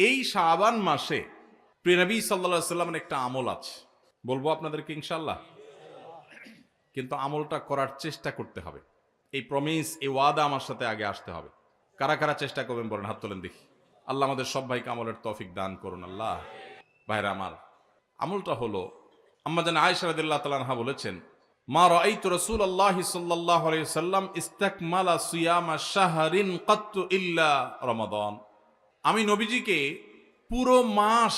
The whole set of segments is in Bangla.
এই শাবান মাসে প্রিয় নবী সাল্লাল্লাহু আলাইহি সাল্লামের একটা আমল আছে, বলবো আপনাদেরকে ইনশাআল্লাহ, কিন্তু আমলটা করার চেষ্টা করতে হবে। এই প্রমিস, এই ওয়াদা আমার সাথে আগে আসতে হবে। কারা কারা চেষ্টা করবেন বলেন, হাত তোলেন দেখি। আল্লাহ আমাদের সব ভাইকে আমলের তৌফিক দান করুন। আল্লাহ। ভাইরা আমার, আমলটা হলো, আম্মা জান আয়েশা রাদিয়াল্লাহু তাআলা আনহা বলেছেন, মা রাআইতু রাসূলুল্লাহি সাল্লাল্লাহু আলাইহি ওয়াসাল্লাম ইসতাকমালা সিয়ামা শাহরিন কাত্তু ইল্লা রমাদান। আমি নবীজিকে পুরো মাস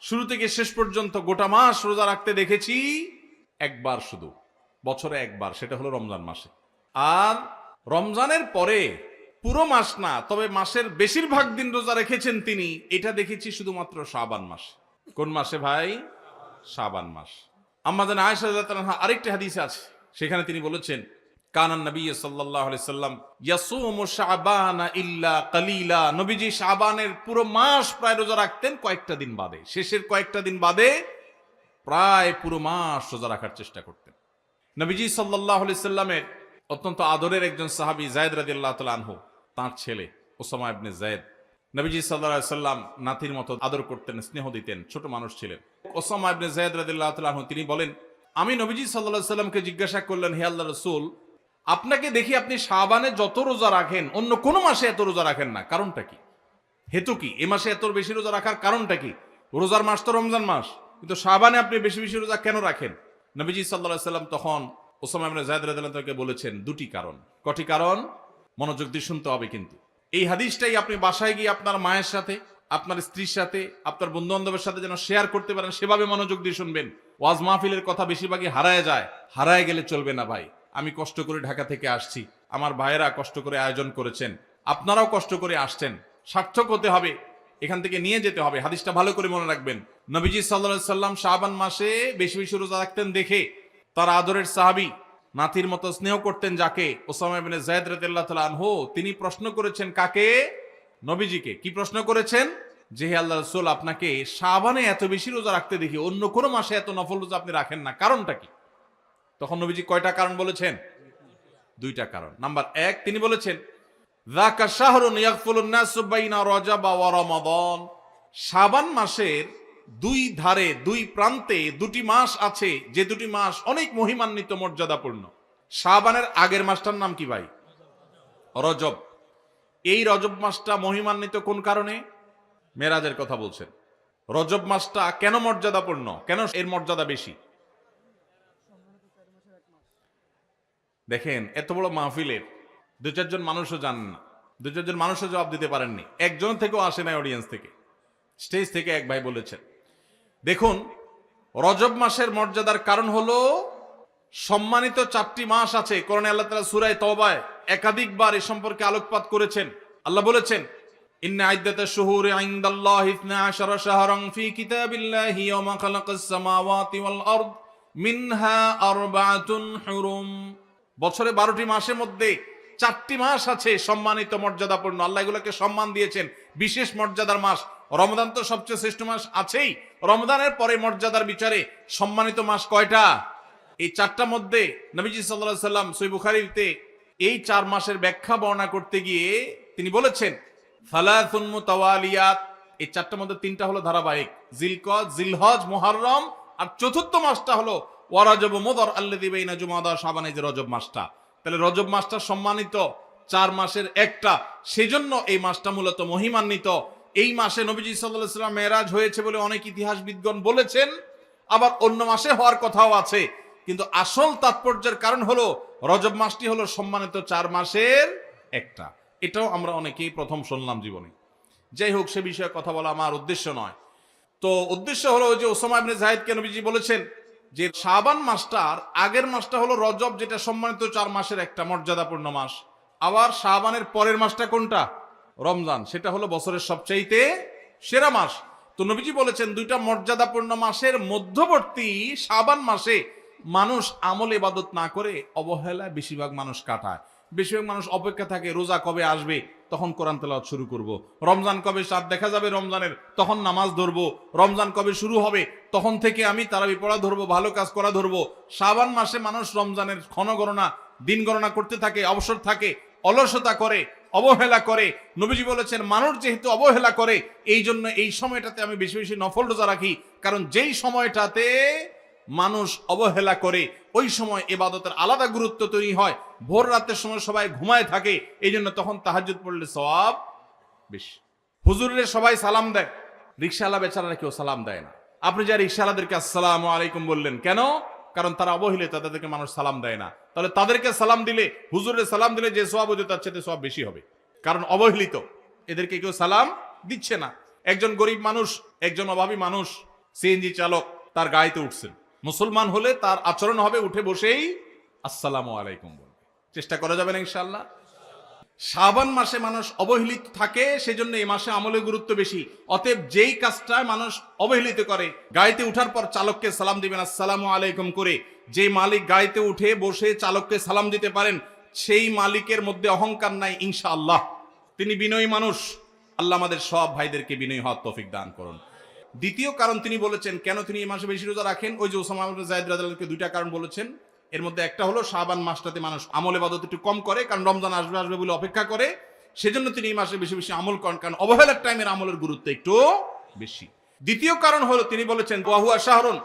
শুরু থেকে শেষ পর্যন্ত গোটা মাস রোজা রাখতে দেখেছি একবার, শুধু বছরে একবার, সেটা হলো রমজান মাসে। আর রমজানের পরে পুরো মাস না, তবে মাসের বেশিরভাগ দিন রোজা রেখেছেন তিনি, এটা দেখেছি শুধুমাত্র শাবান মাস। কোন মাসে ভাই? শাবান মাস। আম্মা জান আয়েশা রাদিয়াল্লাহু আনহা আরেকটি হাদিসে আছে, সেখানে তিনি বলেছেন, কানান নবী সাল্লাল্লাহু আলাইহি সাল্লাম ইয়াসুমু শাবানা ইল্লা কালিলা। নবীজি শাবানের পুরো মাস প্রায় রোজা রাখতেন, কয়েকটা দিন বাদে, শেষের কয়েকটা দিন বাদে প্রায় পুরো মাস রোজা রাখার চেষ্টা করতেন। নবীজি সাল্লাল্লাহু আলাইহি সাল্লামের অত্যন্ত আদরের একজন সাহাবী যায়েদ রাদিয়াল্লাহু তাআলা আনহু, তার ছেলে ওসামা ইবনে যায়েদ, নবীজি সাল্লাল্লাহু আলাইহি সাল্লাম নাতির মতো আদর করতেন, স্নেহ দিতেন, ছোট মানুষ ছিলেন। ওসামা ইবনে যায়েদ রাদিয়াল্লাহু তাআলা আনহু তিনি বলেন, আমি নবীজি সাল্লাল্লাহু আলাইহি সাল্লামকে জিজ্ঞাসা করলেন, হে আল্লাহর রাসূল, আপনাকে দেখি আপনি শাবানে যত রোজা রাখেন অন্য কোন মাসে এত রোজা রাখেন না, কারণটা কি? হেতু কি? এ মাসে এত বেশি রোজা রাখার কারণটা কি? রোজার মাস তো রমজান মাস, কিন্তু শাবানে আপনি বেশি বেশি রোজা কেন রাখেন? নবীজি সাল্লাল্লাহু আলাইহি সাল্লাম তখন ওসামা ইবনে যায়েদ রাদিয়াল্লাহু তাআলাকে বলেছেন দুটি কারণ। কটি কারণ? মনোযোগ দিয়ে শুনতে হবে কিন্তু। এই হাদিসটাই আপনি বাসায় গিয়ে আপনার মায়ের সাথে, আপনার স্ত্রীর সাথে, আপনার বন্ধু বান্ধবের সাথে যেন শেয়ার করতে পারেন, সেভাবে মনোযোগ দিয়ে শুনবেন। ওয়াজ মাহফিলের কথা বেশিরভাগই হারায় যায়, হারায় গেলে চলবে না ভাই। আমি কষ্ট করে ঢাকা থেকে আসছি, আমার ভাইয়েরা কষ্ট করে আয়োজন করেছেন, আপনারাও কষ্ট করে আসছেন, সার্থক হতে হবে, এখান থেকে নিয়ে যেতে হবে। হাদিসটা ভালো করে মনে রাখবেন। নবীজি সাল্লাল্লাহু আলাইহি সাল্লাম শাবান মাসে বেশি বেশি রোজা রাখতেন দেখে তার আদরের সাহাবী, নাতির মতো স্নেহ করতেন যাকে, ওসামা ইবনে যায়েদ রাদিয়াল্লাহু তাআলা আনহু, তিনি প্রশ্ন করেছেন কাকে? নবীজিকে। কি প্রশ্ন করেছেন? যে হে আল্লাহর রাসূল, আপনাকে শাবানে এত বেশি রোজা রাখতে দেখি, অন্য কোন মাসে এত নফল রোজা আপনি রাখেন না, কারণটা কি? তখন নবীজি কয়টা কারণ বলেছেন? দুইটা কারণ। নাম্বার এক, তিনি বলেছেন, যাকা শাহরুন ইয়াগফুলুন নাসু বাইনা রজব ওয়া রমাদান। শাবান মাসের দুই ধারে, দুই প্রান্তে দুটি মাস আছে, যে দুটি মাস অনেক মহিমান্বিত, মর্যাদাপূর্ণ। শাবানের আগের মাসটার নাম কি ভাই? রজব। এই রজব মাসটা মহিমান্বিত কোন কারণে? মেরাজের কথা বলছেন। রজব মাসটা কেন মর্যাদাপূর্ণ, কেন এর মর্যাদা বেশি? দেখেন, এত বড় মাহফিলের দু চারজন মানুষও জানেন না, দু চারজন মানুষও জবাব দিতে পারেননি, একজন থেকেও আসে নাই অডিয়েন্স থেকে। স্টেজ থেকে এক ভাই বলেছেন, দেখুন, রজব মাসের মর্যাদার কারণ হলো সম্মানিত 4টি মাস আছে। কোরআনে আল্লাহ তাআলা সূরা তাওবায় একাধিকবার এ সম্পর্কে আলোকপাত করেছেন। আল্লাহ বলেছেন, ইন্না ইদ্দাতাশ শুহুরি ইনদাল্লাহি 12 শাহরান ফি কিতাবিল্লাহি ইয়াওমা খালাকাস সামাওয়াতি ওয়াল আরদ মিনহা আরবাআতুন হুরুম। বছরে 12টি মাসের মধ্যে 4টি মাস আছে সম্মানিত, মর্যাদাপূর্ণ। আল্লাহ এগুলোকে সম্মান দিয়েছেন, বিশেষ মর্যাদার মাস। রমজান তো সবচেয়ে শ্রেষ্ঠ মাস আছেই, রমজানের পরে মর্যাদার বিচারে সম্মানিত মাস কয়টা? এই 4টার মধ্যে নবীজি সাল্লাল্লাহু আলাইহি সাল্লাম সহিহ বুখারীতে এই 4 মাসের ব্যাখ্যা বর্ণনা করতে গিয়ে তিনি বলেছেন, সালাসুন মুতাওয়ালিয়াত। এই 4টার মধ্যে 3টা হলো ধারাবাহিক, জিলকদ, জিলহজ, মুহররম, আর চতুর্থ মাসটা হলো ওয়া রজব মুদর আল্লাযী বাইনা জুমাদা শাবান, এই যে রজব মাসটা। তাহলে রজব মাসটা সম্মানিত 4 মাসের একটা, সেজন্য এই মাসটা মূলত মহিমান্বিত। এই মাসে নবীজি সাল্লাল্লাহু আলাইহি সাল্লাম মেরাজ হয়েছে বলে অনেক ইতিহাসবিদগণ বলেছেন, আবার অন্য মাসে হওয়ার কথাও আছে, কিন্তু আসল তাৎপর্যের কারণ হলো রজব মাসটি হলো সম্মানিত 4 মাসের একটা। এটাও আমরা অনেকেই প্রথম শুনলাম জীবনে। যাই হোক, সে বিষয়ে কথা বলা আমার উদ্দেশ্য নয়। তো উদ্দেশ্য হলো যে ওসামা ইবনে যায়েদকে নবীজি বলেছেন যে শাবান মাসটার আগের মাসটা হলো রজব, যেটা সম্মানিত 4 মাসের একটা মর্যাদাপূর্ণ মাস। আবার শাবানের পরের মাসটা কোনটা? রমজান, সেটা হলো বছরের সবচাইতে সেরা মাস। তো নবীজি বলেছেন, দুইটা মর্যাদাপূর্ণ মাসের মধ্যবর্তী শাবান মাসে মানুষ আমল ইবাদত না করে অবহেলায় বেশিরভাগ মানুষ কাটায়। বেশিরভাগ মানুষ অপেক্ষা থাকে রোজা কবে আসবে, তখন কোরআন তেলাওয়াত শুরু করব। রমজান কবে চাঁদ দেখা যাবে রমজানের, তখন নামাজ ধরবো। রমজান কবে শুরু হবে, তখন থেকে আমি তারাবি পড়া ধরবো, ভালো কাজ করা ধরবো। শাবান মাসে মানুষ রমজানের ক্ষণ গণনা, দিন গণনা করতে থাকে, অবসর থাকে, অলসতা করে, অবহেলা করে। নবীজি বলেছেন মানুষ যেহেতু অবহেলা করে, এই জন্য এই সময়টাতে আমি বেশি বেশি নফল রোজা রাখি, কারণ যেই সময়টাতে মানুষ অবহেলা করে ওই সময় ইবাদতের আলাদা গুরুত্ব তৈরি হয়। ভোর রাতের সময় সবাই ঘুমায় থাকে, এই জন্য তখন তাহাজ্জুদ পড়লে সওয়াব বেশি। হুজুরের সবাই সালাম দেয়, রিকশাওয়ালা বেচারারা কেউ সালাম দেয় না। আপনি যা রিকশাওয়ালাদেরকে আসসালামু আলাইকুম বললেন কেন? কারণ তারা অবহেলিত, তাদেরকে মানুষ সালাম দেয় না। তাহলে তাদেরকে সালাম দিলে, হুজুরের সালাম দিলে যে সওয়াব হতো তার চেয়ে সওয়াব বেশি হবে, কারণ অবহেলিত, এদেরকে কেউ সালাম দিচ্ছে না। একজন গরিব মানুষ, একজন অভাবী মানুষ, সিএনজি চালক, তার গাড়িতে উঠছেন, মুসলমান হলে তার আচরণ হবে উঠে বসেই আসসালামু আলাইকুম বলবে। চেষ্টা করা যাবে না ইনশাআল্লাহ? শাবান মাসে মানুষ অবহেলিত থাকে, সেজন্য এই মাসে আমলের গুরুত্ব বেশি। অতএব যেই কাজটা মানুষ অবহেলিত করে, গাড়িতে উঠার পর চালককে সালাম দিবেন আসসালামু আলাইকুম করে। যে মালিক গাড়িতে উঠে বসে চালককে সালাম দিতে পারেন, সেই মালিকের মধ্যে অহংকার নাই ইনশাআল্লাহ, তিনি বিনয়ী মানুষ। আল্লাহ আমাদের সব ভাইদেরকে বিনয়ী হওয়ার তৌফিক দান করুন। দ্বিতীয় কারণ তিনি বলেছেন কেন তিনি এই মাসে বেশি রোজা রাখেন, ওই যে ওসামা ইবনে যায়েদ রাদিয়াল্লাহু আনহু দুইটা কারণ বলেছেন। এর মধ্যে একটা হলো শাবান মাসটাতে মানুষ আমল ইবাদত একটু কম করে, কারণ রমজান আসবে আসবে বলে অপেক্ষা করে, সেজন্য তিনি এই মাসে বেশি বেশি আমল করেন, কারণ অবহেলার টাইমের আমলের গুরুত্ব একটু বেশি। দ্বিতীয় কারণ হলো তিনি বলেছেন ওয়া হুয়া শাহরুন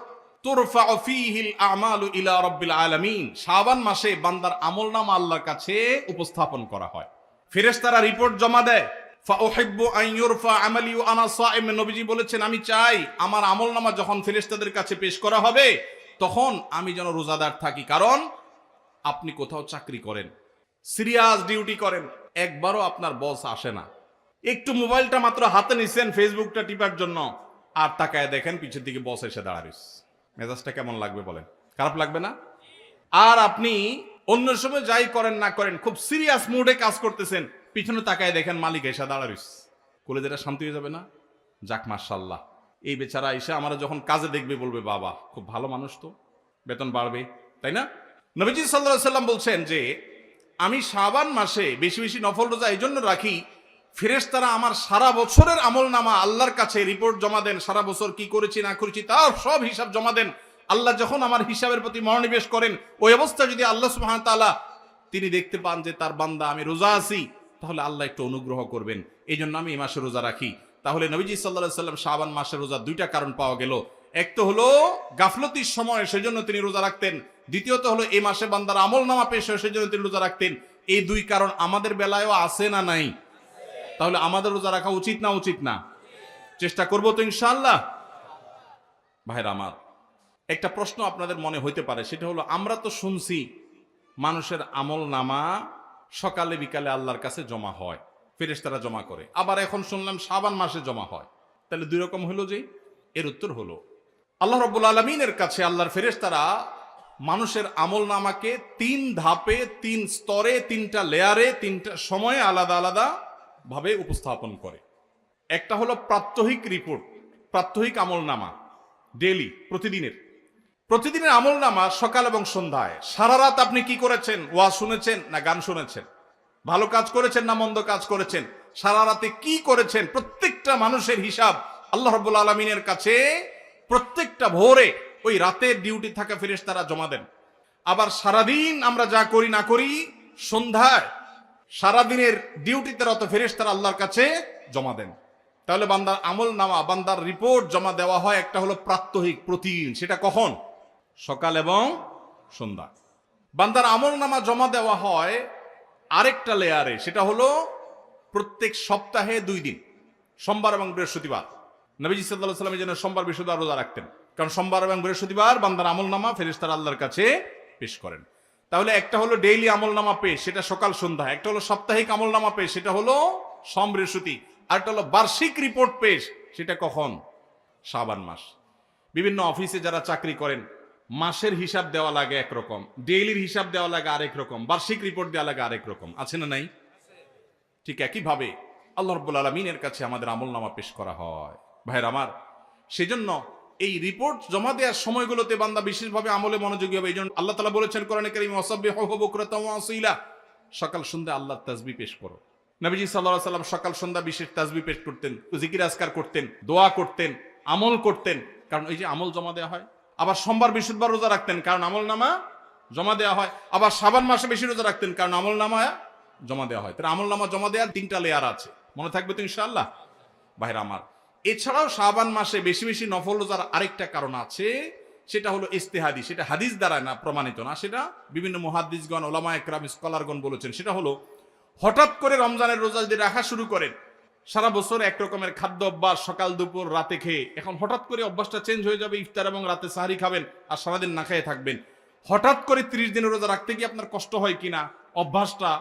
তুরফাউ ফীহিল আমালু ইলা রাব্বিল আলামিন, শাবান মাসে বান্দার আমলনামা আল্লাহর কাছে উপস্থাপন করা হয়, ফেরেশতারা রিপোর্ট জমা দেয়। ফাউহিব্বু আন ইউরফা আমালি ওয়া আনা সাইম, নবীজি বলেছেন আমি চাই আমার আমলনামা যখন ফেরেশতাদের কাছে পেশ করা হবে তখন আমি যেন রোজাদার থাকি। কারণ আপনি কোথাও চাকরি করেন, সিরিয়াস ডিউটি করেন, একবারও আপনার বস আসে না, একটু মোবাইলটা মাত্র হাতে নিছেন ফেসবুকটা টিপার জন্য, আর তাকায় দেখেন পিছের দিকে বস এসে দাঁড়াইছে, মেজাজটা কেমন লাগবে বলেন? খারাপ লাগবে না? আর আপনি অন্য সময় যাই করেন না করেন, খুব সিরিয়াস মুডে কাজ করতেছেন, পিছনে তাকায় দেখেন মালিক এসে দাঁড়াইছে, কলেজেটা শান্তি হয়ে যাবে না? যাক মাশাআল্লাহ, এই বেচারা এসে আমরা যখন কাজে দেখবে বলবে বাবা খুব ভালো মানুষ, তো বেতন বাড়বে, তাই না? নবীজি সাল্লাল্লাহু আলাইহি সাল্লাম বলছেন যে আমি শাবান মাসে বেশি বেশি নফল রোজা এই জন্য রাখি, ফেরেশতারা আমার সারা বছরের আমলনামা আল্লাহর কাছে রিপোর্ট জমা দেন, সারা বছর কি করেছি না করেছি তার সব হিসাব জমা দেন। আল্লাহ যখন আমার হিসাবের প্রতি মনোনিবেশ করেন, ওই অবস্থা যদি আল্লাহ সুবহানাহু ওয়া তাআলা তিনি দেখতে পান যে তার বান্দা আমি রোজা আছি, তাহলে আল্লাহ একটু অনুগ্রহ করবেন, এই জন্য আমি এই মাসে রোজা রাখি। তাহলে নবীজি সাল্লাল্লাহু আলাইহি সাল্লাম শাবান মাসের রোজা দুইটা কারণ পাওয়া গেল, এক তো হলো গাফলতির সময় সেজন্য তিনি রোজা রাখতেন, দ্বিতীয়ত হলো এই মাসে বান্দার আমলনামা পেশ হয় সেজন্য তিনি রোজা রাখতেন। এই দুই কারণ আমাদের বেলায়ও আছে না নাই? তাহলে আমাদের রোজা রাখা উচিত না উচিত না? চেষ্টা করব তো ইনশাআল্লাহ। ভাইরা আমার, একটা প্রশ্ন আপনাদের মনে হইতে পারে, সেটা হলো আমরা তো শুনছি মানুষের আমলনামা সকালে বিকালে আল্লাহর কাছে জমা হয়, ফেরেশতারা জমা করে, আবার এখন শুনলাম শাবান মাসে জমা হয়, তাহলে দুই রকম হলো যে? এর উত্তর হলো আল্লাহ রাব্বুল আলামিনের কাছে আল্লাহর ফেরেশতারা মানুষের আমলনামাকে তিন ধাপে, তিন স্তরে, তিনটা লেয়ারে, তিনটা সময়ে আলাদা আলাদা ভাবে উপস্থাপন করে। একটা হলো প্রাত্যহিক রিপোর্ট, প্রাত্যহিক আমলনামা, ডেইলি, প্রতিদিনের আমলনামা সকাল এবং সন্ধ্যায়, সারা রাত আপনি কি করেছেন, ওয়াজ শুনেছেন না গান শুনেছেন, ভালো কাজ করেছেন না মন্দ কাজ করেছেন, সারা রাতে কি করেছেন, প্রত্যেকটা মানুষের হিসাব আল্লাহ রাব্বুল আলামিনের কাছে প্রত্যেকটা ভোরে ওই রাতের ডিউটি থাকা ফেরেশতারা জমা দেন। আবার সারাদিন আমরা যা করি না করি, সন্ধ্যায় সারাদিনের ডিউটিতে রত ফেরেশতারা আল্লাহর কাছে জমা দেন। তাহলে বান্দার আমলনামা, বান্দার রিপোর্ট জমা দেওয়া হয়, একটা হলো প্রাত্যহিক, প্রতিদিন, সেটা কখন? সকাল এবং সন্ধ্যা। বান্দার আমলনামা জমা দেওয়া হয় আরেকটা লেয়ারে, সেটা হলো প্রত্যেক সপ্তাহে 2 দিন, সোমবার এবং বৃহস্পতিবার। নবীজি সাল্লাল্লাহু আলাইহি ওয়াসাল্লাম যেন সোমবার বৃহস্পতিবার রোজা রাখতেন, কারণ সোমবার এবং বৃহস্পতিবার বান্দার আমলনামা ফেরেশতারা আল্লাহর কাছে পেশ করেন। তাহলে একটা হলো ডেইলি আমলনামা পেশ, সেটা সকাল সন্ধ্যা, একটা হলো সাপ্তাহিক আমলনামা পেশ, সেটা হলো সোম বৃহস্পতি, আরেকটা হলো বার্ষিক রিপোর্ট পেশ, সেটা কখন? শাবান মাস। বিভিন্ন অফিসে যারা চাকরি করেন মাসের হিসাব দেওয়া লাগে একরকম, ডেইলির হিসাব দেওয়া লাগে আরেক রকম, বার্ষিক রিপোর্ট দেওয়া লাগে আরেক রকম, আছে না নাই? ঠিক একইভাবে আল্লাহ রাব্বুল আলামিনের কাছে আমাদের আমলনামা পেশ করা হয়। ভাইরা আমার, সেজন্য এই রিপোর্ট জমা দেওয়ার সময়গুলোতে বান্দা বিশেষভাবে আমলে মনোযোগী হবে। এই জন্য আল্লাহ তাআলা বলেছেন কোরআনে কারীমে ওয়াসাব্বিহুহু বুকরাতাও ওয়া আসীলা, সকাল সন্ধ্যা আল্লাহর তাসবিহ পেশ করো। নবীজি সাল্লাল্লাহু আলাইহি ওয়াসাল্লাম সকাল সন্ধ্যা বিশেষ তাসবিহ পেশ করতেন, জিকির আজকার করতেন, দোয়া করতেন, আমল করতেন, কারণ এই যে আমল জমা দেওয়া হয়। আবার সোমবার বৃহস্পতিবার রোজা রাখতেন, কারণ আমলনামা জমা দেওয়া হয়। আবার শাবান মাসে বেশি রোজা রাখতেন, কারণ আমলনামা জমা দেওয়া হয়। তাহলে আমল নামা জমা দেওয়ার 3টা লেয়ার আছে, মনে থাকবে তো ইনশাআল্লাহ ভাইরা আমার। এছাড়াও শাবান মাসে বেশি বেশি নফল রোজার আরেকটা কারণ আছে, সেটা হলো ইস্তেহাদি, সেটা হাদিস দ্বারা না প্রমাণিত না, সেটা বিভিন্ন মুহাদ্দিসগণ, ওলামা একরাম, স্কলারগণ বলেছেন। সেটা হলো হঠাৎ করে রমজানের রোজা যদি রাখা শুরু করেন, সারা বছর এক রকমের খাদ্য অভ্যাস, সকাল দুপুর রাতে খেয়ে, এখন হঠাৎ করে অভ্যাসটা চেঞ্জ হয়ে যাবে, ইফতার এবং রাতে সাহারি খাবেন আর সারাদিন না খেয়ে থাকবেন। হঠাৎ করে 30 দিনের রোজা রাখতে কি আপনার কষ্ট হয় কিনা, অভ্যাসটা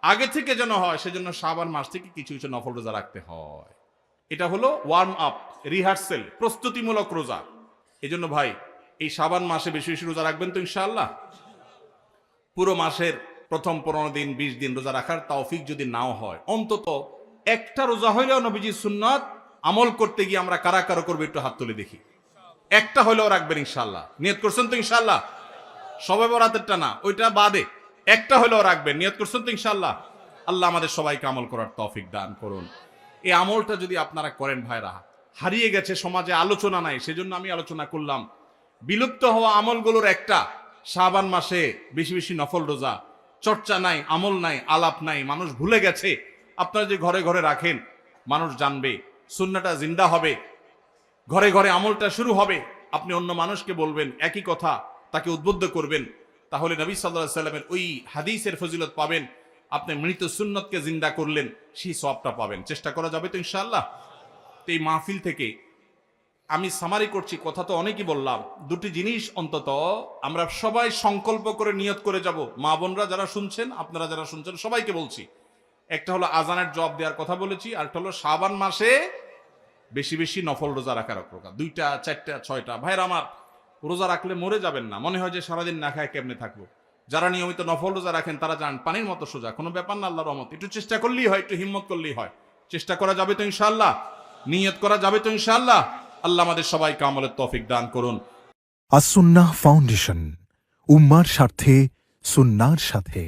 আগে থেকে যেন হয়, সেজন্য শাবান মাস থেকে কিছু কিছু নফল রোজা রাখতে হয়। এটা হলো ওয়ার্ম আপ, রিহার্সেল, প্রস্তুতিমূলক রোজা। এই জন্য ভাই এই শাবান মাসে বেশি বেশি রোজা রাখবেন তো ইনশাআল্লাহ। পুরো মাসের প্রথম 15 দিন 20 দিন রোজা রাখার তৌফিক যদি নাও হয়, অন্তত একটা রোজা হইলেও নবীজির সুন্নাত আমল করতে গিয়ে আমরা কারা কারা করবো একটু হাত তুলে দেখি। একটা হইলেও রাখবেন ইনশাআল্লাহ, নিয়ত করছেন তো ইনশাআল্লাহ। সবে বরাতেরটা না, ওইটা বাদে একটা হইলেও রাখবেন, নিয়ত করছেন তো ইনশাআল্লাহ। আল্লাহ আমাদের সবাইকে আমল করার তৌফিক দান করুন। এই আমলটা যদি আপনারা করেন ভাইরা, হারিয়ে গেছে সমাজে, আলোচনা নাই, সেজন্য আমি আলোচনা করলাম। বিলুপ্ত হওয়া আমলগুলোর একটা শাবান মাসে বেশি বেশি নফল রোজা। চর্চা নাই, আমল নাই, আলাপ নাই, মানুষ ভুলে গেছে। আপনারা যে ঘরে ঘরে রাখেন, মানুষ জানবে, সুন্নাহটা জিন্দা হবে, ঘরে ঘরে আমলটা শুরু হবে। আপনি অন্য মানুষকে বলবেন একই কথা, তাকে উদ্বুদ্ধ করবেন, তাহলে নবী সাল্লাল্লাহু আলাইহি সাল্লামের ওই হাদিসের ফজিলত পাবেন। আপনি মৃত সুন্নতকে জিন্দা করলেন, সেই সওয়াবটা পাবেন। চেষ্টা করা যাবে তো ইনশাআল্লাহ। তো এই মাহফিল থেকে আমি সামারি করছি, কথা তো অনেকই বললাম। দুটি জিনিস অন্তত আমরা সবাই সংকল্প করে নিয়ত করে যাব। মা বোনরা যারা শুনছেন, আপনারা যারা শুনছেন, সবাইকে বলছি, একটা হলো আজানের জবাব দেওয়ার কথা বলেছি, আর একটা হলো শাবান মাসে বেশি বেশি নফল রোজা রাখার প্রকার। 2টা 4টা 6টা ভাইরা আমার, রোজা রাখলে মরে যাবেন না, মনে হয় যে সারাদিন না খায় কেমনে থাকবো। যারা নিয়মিত নফল রোজা রাখেন তারা জান পানির মতো সোজা, কোনো ব্যাপার না, আল্লাহর রহমত। একটু চেষ্টা করলেই হয়, একটু হিম্মত করলেই হয়। চেষ্টা করা যাবে তো ইনশাআল্লাহ, নিয়ত করা যাবে তো ইনশাআল্লাহ। আল্লাহ আমাদের সবাইকে আমলের তৌফিক দান করুন। আসুন্নাহ ফাউন্ডেশন, উম্মার স্বার্থে সুন্নাহর সাথে।